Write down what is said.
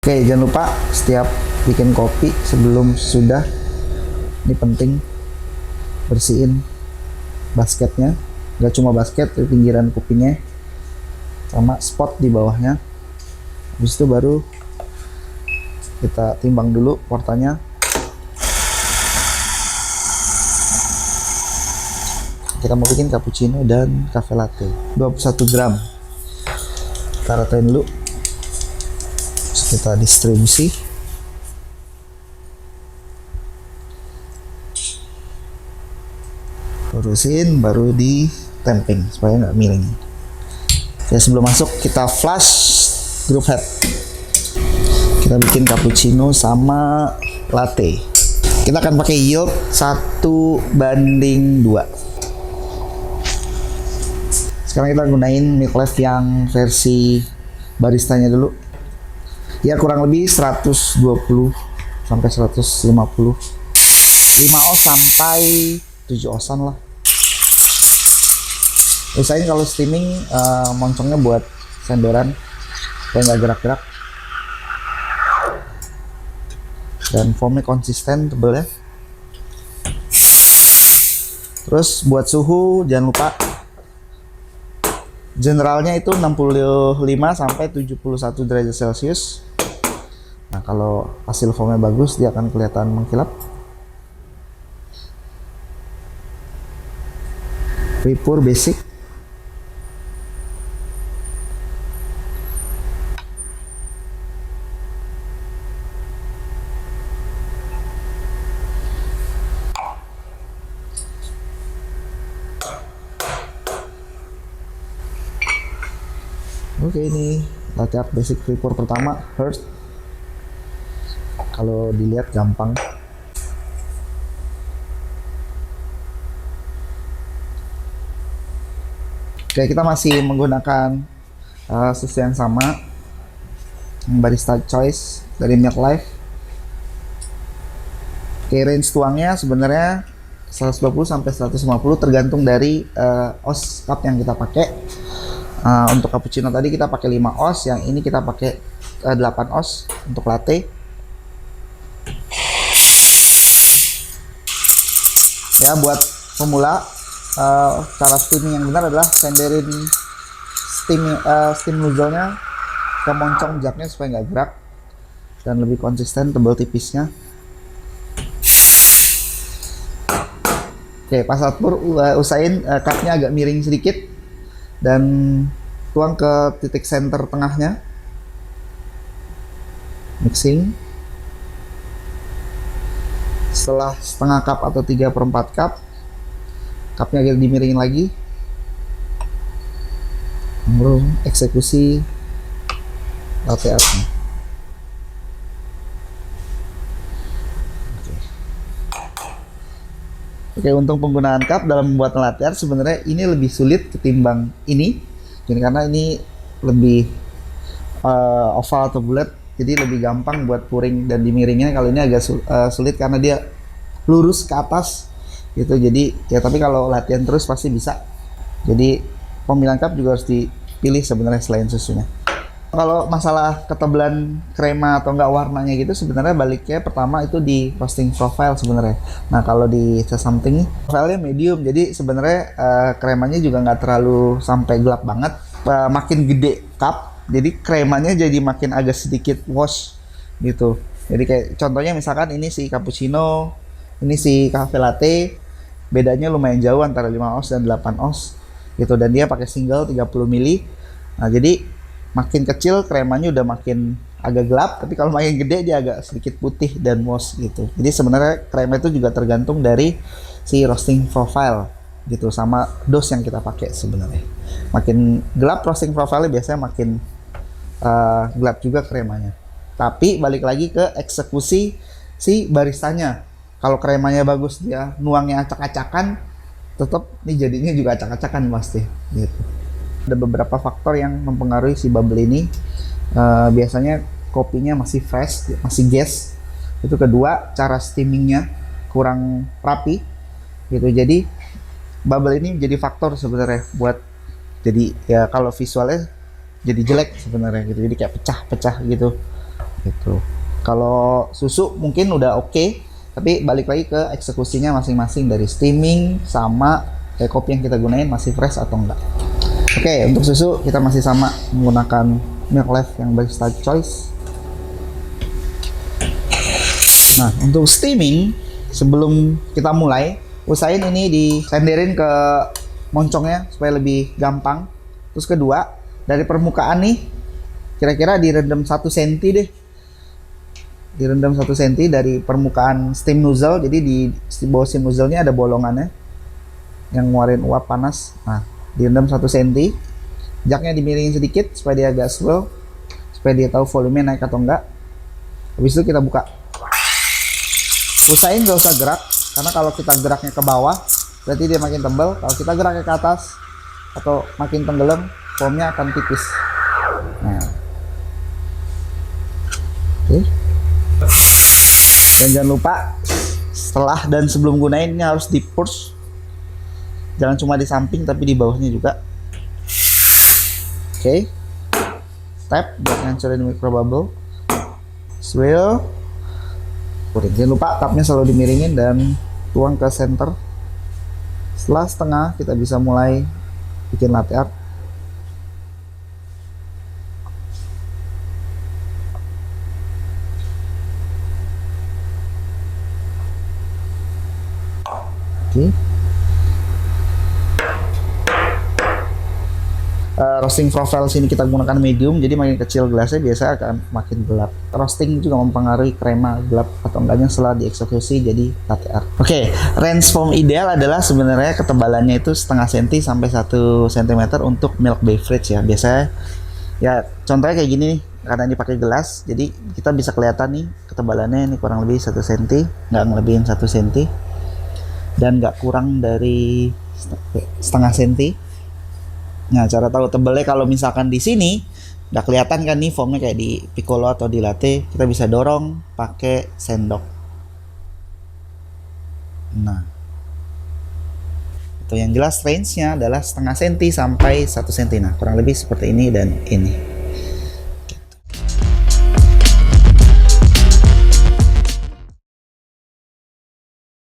Oke, jangan lupa setiap bikin kopi sebelum sudah, ini penting, bersihin basketnya. Gak cuma basket, tapi pinggiran kupingnya sama spot di bawahnya. Habis itu baru kita timbang dulu portanya. Kita mau bikin cappuccino dan cafe latte 21 gram. Kita ratain dulu, terus kita distribusi. Lurusin, baru ditemping supaya nggak miring. Oke, sebelum masuk kita flush group head. Kita bikin cappuccino sama latte. Kita akan pakai yield 1:2. Sekarang kita gunain milk leaf yang versi baristanya dulu. Ya kurang lebih 120 sampai 150. 5 oz sampai 7 osan lah. Usahain kalau steaming moncongnya buat sendoran supaya nggak gerak-gerak. Dan foamnya konsisten, tebel ya. Terus buat suhu jangan lupa generalnya itu 65 sampai 71 derajat Celcius. Nah, kalau hasil foamnya bagus dia akan kelihatan mengkilap. Pre-pour basic. Oke, ini latte art basic pre-pour pertama, Hearst. Kalau dilihat gampang. Oke, kita masih menggunakan susu yang sama, barista choice dari Milk Life. Oke, range tuangnya sebenarnya 120 sampai 150 tergantung dari oz cup yang kita pakai. Untuk cappuccino tadi kita pakai 5 oz, yang ini kita pakai 8 oz untuk latte. Ya, buat pemula cara steaming yang benar adalah senderin steam nozzle-nya ke moncong jaknya supaya nggak gerak dan lebih konsisten tebal tipisnya. Oke, pas pour usahain cupnya agak miring sedikit dan tuang ke titik center tengahnya. Mixing. Setelah setengah cup atau 3/4 cup, cupnya agak dimiringin lagi. Lalu eksekusi latte artnya. Oke, untuk penggunaan cup dalam membuat latte art sebenarnya ini lebih sulit ketimbang ini. Jadi karena ini lebih oval atau bulat, jadi lebih gampang buat pouring dan dimiringnya. Kalau ini agak sulit karena dia lurus ke atas gitu. Jadi ya, tapi kalau latihan terus pasti bisa. Jadi pemilihan cup juga harus dipilih sebenarnya selain susunya. Kalau masalah ketebalan krema atau enggak warnanya gitu, sebenarnya baliknya pertama itu di roasting profile sebenarnya. Nah, kalau di Something profilnya medium, jadi sebenarnya kremanya juga nggak terlalu sampai gelap banget. Makin gede cup, jadi kremanya jadi makin agak sedikit wash gitu. Jadi kayak contohnya misalkan ini si cappuccino, ini si cafe latte, bedanya lumayan jauh antara 5 oz dan 8 oz gitu, dan dia pakai single 30 ml. Nah, jadi makin kecil kremanya udah makin agak gelap, tapi kalau makin gede dia agak sedikit putih dan wash gitu. Jadi sebenarnya krema itu juga tergantung dari si roasting profile gitu, sama dose yang kita pakai sebenarnya. Makin gelap roasting profile biasanya makin gelap juga kremanya. Tapi balik lagi ke eksekusi si baristanya. Kalau kremanya bagus, dia nuangnya acak-acakan, tetap nih jadinya juga acak-acakan pasti gitu. Ada beberapa faktor yang mempengaruhi si bubble ini. Biasanya kopinya masih fresh, masih gas. Itu kedua, cara steamingnya kurang rapi gitu. Jadi bubble ini jadi faktor sebenarnya buat, jadi ya kalau visualnya jadi jelek sebenarnya gitu. Jadi kayak pecah-pecah gitu. gitu. Kalau susu mungkin udah oke, tapi balik lagi ke eksekusinya masing-masing dari steaming sama kopi yang kita gunain masih fresh atau enggak. Oke, untuk susu kita masih sama menggunakan Milk Life yang barista choice. Nah, untuk steaming sebelum kita mulai, usahain ini disenderin ke moncongnya supaya lebih gampang. Terus kedua, dari permukaan nih kira-kira direndam 1 cm deh. Direndam 1 cm dari permukaan steam nozzle. Jadi di bawah steam nozzle-nya ada bolongannya yang ngeluarin uap panas. Nah, direndam 1 cm. Jaknya dimiringin sedikit supaya dia agak swirl, supaya dia tahu volume naik atau enggak. Habis itu kita buka. Usahain gak usah gerak, karena kalau kita geraknya ke bawah berarti dia makin tebal. Kalau kita geraknya ke atas atau makin tenggelam, foamnya akan tipis. Nah, oke. Dan jangan lupa setelah dan sebelum gunainnya harus di purge. Jangan cuma di samping tapi di bawahnya juga. Oke. Tap buat ngancurin microbubble. Swirl. Jangan lupa tapnya selalu dimiringin dan tuang ke center. Setelah setengah kita bisa mulai bikin latte art. Oke. Roasting profile sini kita gunakan medium, jadi makin kecil gelasnya biasa akan makin gelap. Roasting juga mempengaruhi krema gelap atau enggaknya setelah dieksekusi jadi latte art. Oke, range foam ideal adalah sebenarnya ketebalannya itu setengah senti sampai 1 cm untuk milk beverage ya. Biasanya ya contohnya kayak gini nih, karena ini pakai gelas, jadi kita bisa kelihatan nih ketebalannya ini kurang lebih 1 cm, nggak ngelebihin 1 cm dan nggak kurang dari setengah senti. Nah, cara tahu tebalnya kalau misalkan di sini udah kelihatan kan nih foamnya kayak di piccolo atau di latte, kita bisa dorong pakai sendok. Nah, itu yang jelas range-nya adalah setengah senti sampai 1 senti. Nah, kurang lebih seperti ini dan ini.